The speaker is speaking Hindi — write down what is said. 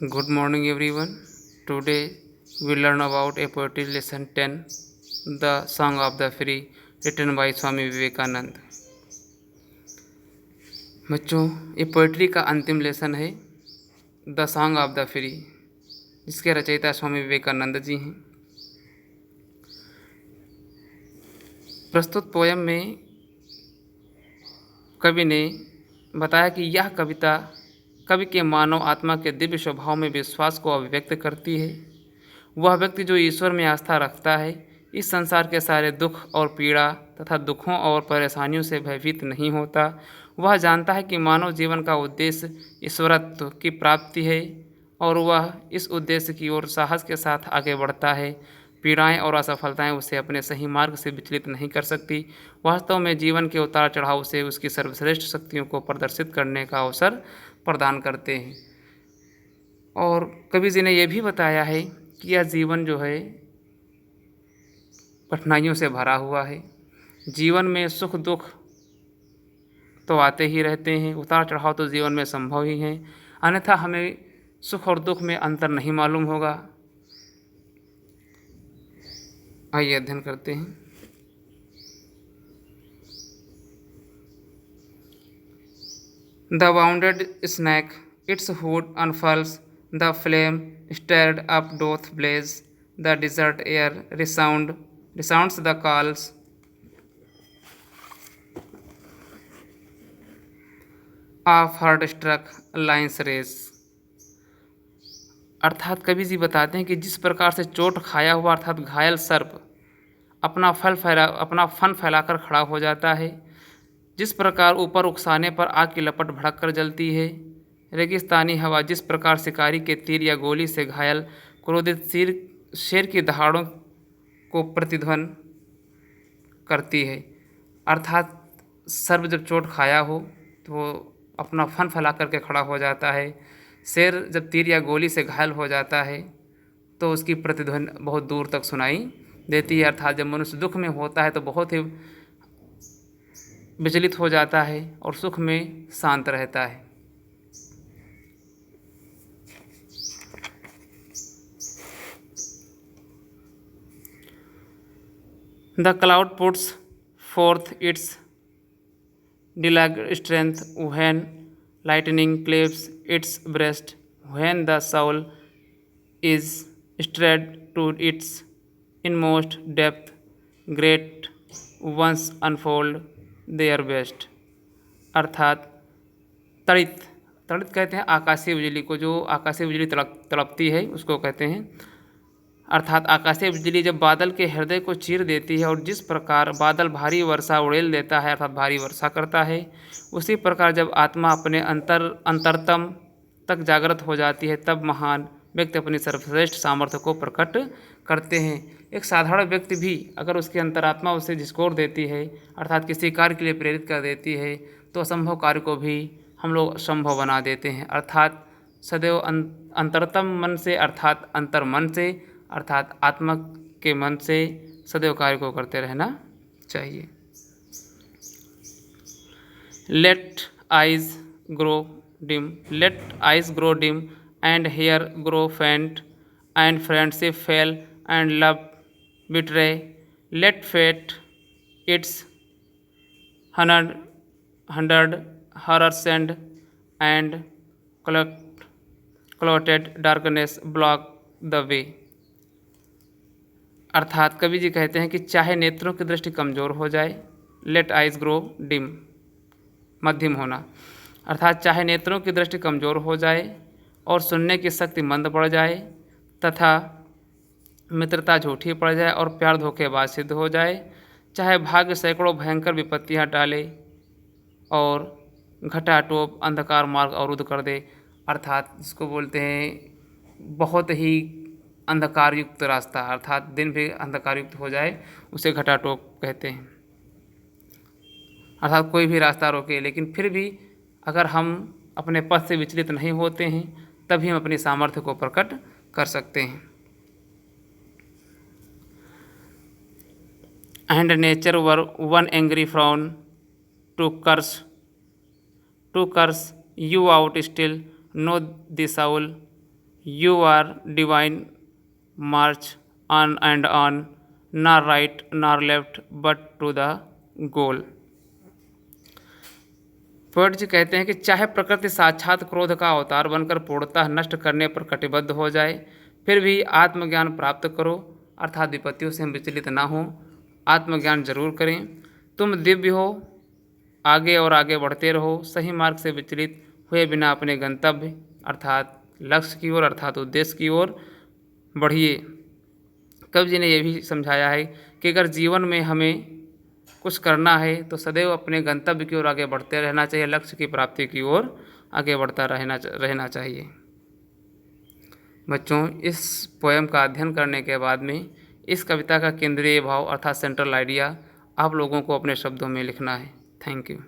Good morning, everyone. Today we learn about a poetry lesson 10, The Song of the Free, written by Swami Vivekanand. बच्चों, ये पोइट्री का अंतिम लेसन है the song of the free, जिसके रचयिता स्वामी विवेकानंद जी हैं। प्रस्तुत पोयम में कवि ने बताया कि यह कविता कवि के मानव आत्मा के दिव्य स्वभाव में विश्वास को अभिव्यक्त करती है। वह व्यक्ति जो ईश्वर में आस्था रखता है, इस संसार के सारे दुख और पीड़ा तथा दुखों और परेशानियों से भयभीत नहीं होता। वह जानता है कि मानव जीवन का उद्देश्य ईश्वरत्व की प्राप्ति है और वह इस उद्देश्य की ओर साहस के साथ आगे बढ़ता है। पीड़ाएं और असफलताएं उसे अपने सही मार्ग से विचलित नहीं कर सकती। वास्तव में जीवन के उतार चढ़ाव से उसकी सर्वश्रेष्ठ शक्तियों को प्रदर्शित करने का अवसर प्रदान करते हैं। और कवि जी ने यह भी बताया है कि यह जीवन जो है कठिनाइयों से भरा हुआ है। जीवन में सुख दुख तो आते ही रहते हैं, उतार चढ़ाव तो जीवन में संभव ही है, अन्यथा हमें सुख और दुख में अंतर नहीं मालूम होगा। आइए अध्ययन करते हैं। The wounded snake, its hood unfurls, the flame stirred up doth blaze, the desert air resounds the calls of heart-struck lion's race। अर्थात कवि जी बताते हैं कि जिस प्रकार से चोट खाया हुआ अर्थात घायल सर्प अपना फन फैलाकर खड़ा हो जाता है, जिस प्रकार ऊपर उकसाने पर आग की लपट भड़क कर जलती है, रेगिस्तानी हवा जिस प्रकार शिकारी के तीर या गोली से घायल क्रोधित शेर की दहाड़ों को प्रतिध्वन करती है। अर्थात सर्प जब चोट खाया हो तो वो अपना फन फैला करके खड़ा हो जाता है। शेर जब तीर या गोली से घायल हो जाता है तो उसकी प्रतिध्वनि बहुत दूर तक सुनाई देती है। अर्थात जब मनुष्य दुख में होता है तो बहुत ही विचलित हो जाता है और सुख में शांत रहता है। The cloud puts forth its deluge strength when lightning cleaves its breast, when the soul is stirred to its inmost depth, great ones unfold their best। अर्थात तड़ित कहते हैं आकाशीय बिजली को, जो आकाशीय बिजली तड़पती है उसको कहते हैं। अर्थात आकाशीय बिजली जब बादल के हृदय को चीर देती है और जिस प्रकार बादल भारी वर्षा उड़ेल देता है अर्थात भारी वर्षा करता है, उसी प्रकार जब आत्मा अपने अंतरतम तक जागृत हो जाती है तब महान व्यक्ति अपनी सर्वश्रेष्ठ सामर्थ्य को प्रकट करते हैं। एक साधारण व्यक्ति भी अगर उसकी अंतरात्मा उसे झिझकोर देती है अर्थात किसी कार्य के लिए प्रेरित कर देती है तो असंभव कार्य को भी हम लोग संभव बना देते हैं। अर्थात सदैव अंतरतम मन से अर्थात अंतर मन से अर्थात आत्मा के मन से सदैव कार्य को करते रहना चाहिए। Let eyes grow dim and hair grow faint and friendship fail and love betray, let fate its hundred horrors and clouded darkness block the way। अर्थात कवि जी कहते हैं कि चाहे नेत्रों की दृष्टि कमज़ोर हो जाए, लेट आइज ग्रो डिम मध्यम होना, अर्थात चाहे नेत्रों की दृष्टि कमज़ोर हो जाए और सुनने की शक्ति मंद पड़ जाए तथा मित्रता झूठी पड़ जाए और प्यार धोखेबाज सिद्ध हो जाए, चाहे भाग्य सैकड़ों भयंकर विपत्तियां डाले और घटाटोप अंधकार मार्ग अवरुद्ध कर दे। अर्थात जिसको बोलते हैं बहुत ही अंधकार युक्त रास्ता, अर्थात दिन भी अंधकार युक्त हो जाए उसे घटाटोप कहते हैं। अर्थात कोई भी रास्ता रोके लेकिन फिर भी अगर हम अपने पथ से विचलित नहीं होते हैं तभी हम अपनी सामर्थ्य को प्रकट कर सकते हैं। And nature were one angry frown to curse you out still know the soul you are divine march on and on, nor right nor left but to the goal. Poet ji कहते हैं कि चाहे प्रकृति साक्षात क्रोध का अवतार बनकर पूर्णतः नष्ट करने पर कटिबद्ध हो जाए, फिर भी आत्मज्ञान प्राप्त करो, अर्थात विपत्तियों से हम विचलित ना हो, आत्मज्ञान जरूर करें। तुम दिव्य हो, आगे और आगे बढ़ते रहो, सही मार्ग से विचलित हुए बिना अपने गंतव्य अर्थात लक्ष्य की ओर अर्थात उद्देश्य की ओर बढ़िए। कवि जी ने यह भी समझाया है कि अगर जीवन में हमें कुछ करना है तो सदैव अपने गंतव्य की ओर आगे बढ़ते रहना चाहिए, लक्ष्य की प्राप्ति की ओर आगे बढ़ता रहना चाहिए। बच्चों, इस पोएम का अध्ययन करने के बाद में इस कविता का केंद्रीय भाव अर्थात सेंट्रल आइडिया आप लोगों को अपने शब्दों में लिखना है। Thank you.